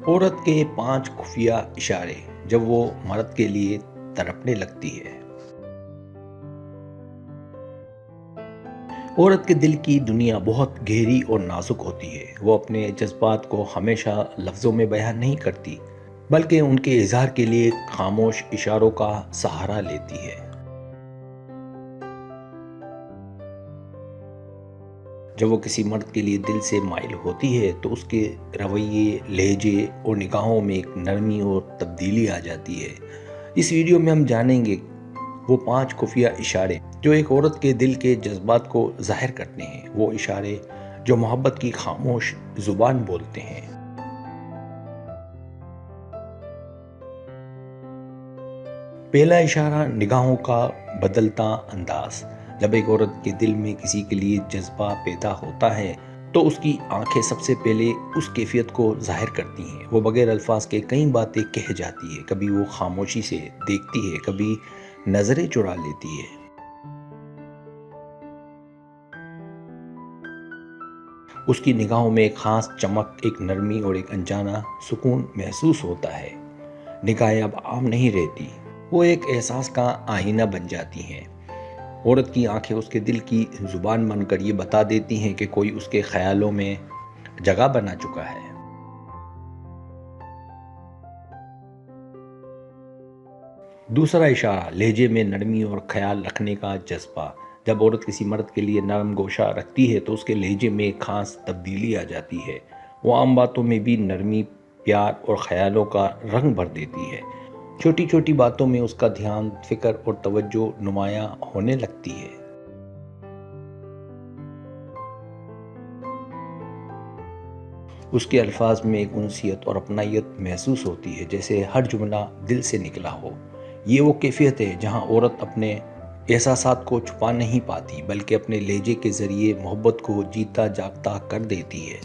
عورت کے 5 خفیہ اشارے جب وہ مرد کے لیے تڑپنے لگتی ہے۔ عورت کے دل کی دنیا بہت گہری اور نازک ہوتی ہے۔ وہ اپنے جذبات کو ہمیشہ لفظوں میں بیان نہیں کرتی، بلکہ ان کے اظہار کے لیے خاموش اشاروں کا سہارا لیتی ہے۔ جب وہ کسی مرد کے لیے دل سے مائل ہوتی ہے تو اس کے رویے، لہجے اور نگاہوں میں ایک نرمی اور تبدیلی آ جاتی ہے۔ اس ویڈیو میں ہم جانیں گے وہ 5 خفیہ اشارے جو ایک عورت کے دل کے جذبات کو ظاہر کرتے ہیں، وہ اشارے جو محبت کی خاموش زبان بولتے ہیں۔ پہلا اشارہ، نگاہوں کا بدلتا انداز۔ جب ایک عورت کے دل میں کسی کے لیے جذبہ پیدا ہوتا ہے تو اس کی آنکھیں سب سے پہلے اس کیفیت کو ظاہر کرتی ہیں۔ وہ بغیر الفاظ کے کئی باتیں کہہ جاتی ہے، کبھی وہ خاموشی سے دیکھتی ہے، کبھی نظریں چرا لیتی ہے۔ اس کی نگاہوں میں ایک خاص چمک، ایک نرمی اور ایک انجانا سکون محسوس ہوتا ہے۔ نگاہیں اب عام نہیں رہتی، وہ ایک احساس کا آئینہ بن جاتی ہیں۔ عورت کی آنکھیں اس کے دل کی زبان بن کر یہ بتا دیتی ہیں کہ کوئی اس کے خیالوں میں جگہ بنا چکا ہے۔ دوسرا اشارہ، لہجے میں نرمی اور خیال رکھنے کا جذبہ۔ جب عورت کسی مرد کے لیے نرم گوشہ رکھتی ہے تو اس کے لہجے میں ایک خاص تبدیلی آ جاتی ہے۔ وہ عام باتوں میں بھی نرمی، پیار اور خیالوں کا رنگ بھر دیتی ہے۔ چھوٹی چھوٹی باتوں میں اس کا دھیان، فکر اور توجہ نمایاں ہونے لگتی ہے۔ اس کے الفاظ میں ایک انسیت اور اپنائیت محسوس ہوتی ہے، جیسے ہر جملہ دل سے نکلا ہو۔ یہ وہ کیفیت ہے جہاں عورت اپنے احساسات کو چھپا نہیں پاتی، بلکہ اپنے لہجے کے ذریعے محبت کو جیتا جاگتا کر دیتی ہے۔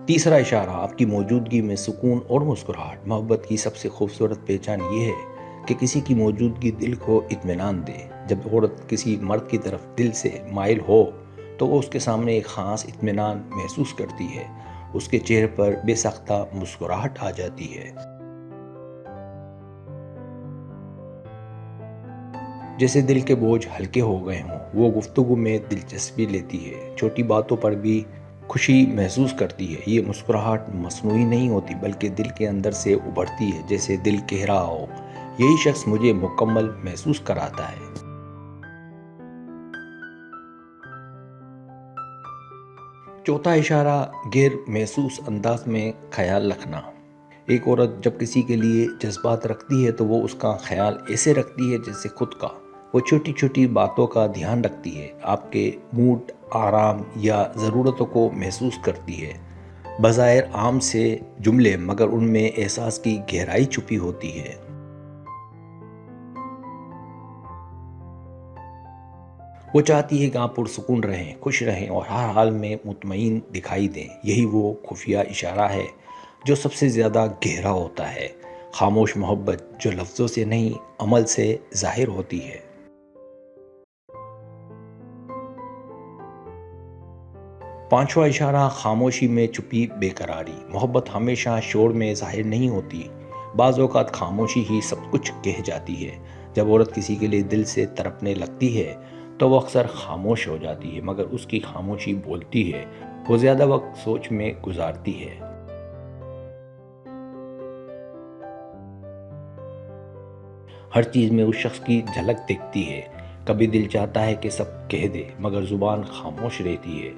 تیسرا اشارہ، آپ کی موجودگی میں سکون اور مسکراہٹ۔ محبت کی سب سے خوبصورت پہچان یہ ہے کہ کسی کی موجودگی دل کو اطمینان دے۔ جب عورت کسی مرد کی طرف دل سے مائل ہو تو وہ اس کے سامنے ایک خاص اطمینان محسوس کرتی ہے۔ اس کے چہرے پر بے ساختہ مسکراہٹ آ جاتی ہے، جیسے دل کے بوجھ ہلکے ہو گئے ہوں۔ وہ گفتگو میں دلچسپی لیتی ہے، چھوٹی باتوں پر بھی خوشی محسوس کرتی ہے۔ یہ مسکراہٹ مصنوعی نہیں ہوتی، بلکہ دل کے اندر سے ابھرتی ہے، جیسے دل کہہ رہا ہو، یہی شخص مجھے مکمل محسوس کراتا ہے۔ چوتھا اشارہ، غیر محسوس انداز میں خیال رکھنا۔ ایک عورت جب کسی کے لیے جذبات رکھتی ہے تو وہ اس کا خیال ایسے رکھتی ہے جیسے خود کا۔ وہ چھوٹی چھوٹی باتوں کا دھیان رکھتی ہے، آپ کے موڈ، آرام یا ضرورتوں کو محسوس کرتی ہے۔ بظاہر عام سے جملے، مگر ان میں احساس کی گہرائی چھپی ہوتی ہے۔ وہ چاہتی ہے کہ آپ پرسکون رہیں، خوش رہیں اور ہر حال میں مطمئن دکھائی دیں۔ یہی وہ خفیہ اشارہ ہے جو سب سے زیادہ گہرا ہوتا ہے، خاموش محبت جو لفظوں سے نہیں، عمل سے ظاہر ہوتی ہے۔ پانچواں اشارہ، خاموشی میں چھپی بے قراری۔ محبت ہمیشہ شور میں ظاہر نہیں ہوتی، بعض اوقات خاموشی ہی سب کچھ کہہ جاتی ہے۔ جب عورت کسی کے لیے دل سے تڑپنے لگتی ہے تو وہ اکثر خاموش ہو جاتی ہے، مگر اس کی خاموشی بولتی ہے۔ وہ زیادہ وقت سوچ میں گزارتی ہے، ہر چیز میں اس شخص کی جھلک دیکھتی ہے۔ کبھی دل چاہتا ہے کہ سب کہہ دے، مگر زبان خاموش رہتی ہے۔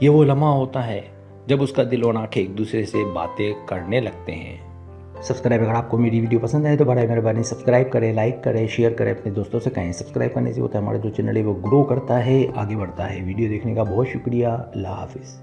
یہ وہ لمحہ ہوتا ہے جب اس کا دل اور آنکھیں ایک دوسرے سے باتیں کرنے لگتے ہیں۔ سبسکرائب، اگر آپ کو میری ویڈیو پسند آئے تو برائے مہربانی سبسکرائب کریں، لائک کریں، شیئر کریں، اپنے دوستوں سے کہیں۔ سبسکرائب کرنے سے ہوتا ہے ہمارا جو چینل ہے وہ گرو کرتا ہے، آگے بڑھتا ہے۔ ویڈیو دیکھنے کا بہت شکریہ۔ اللہ حافظ۔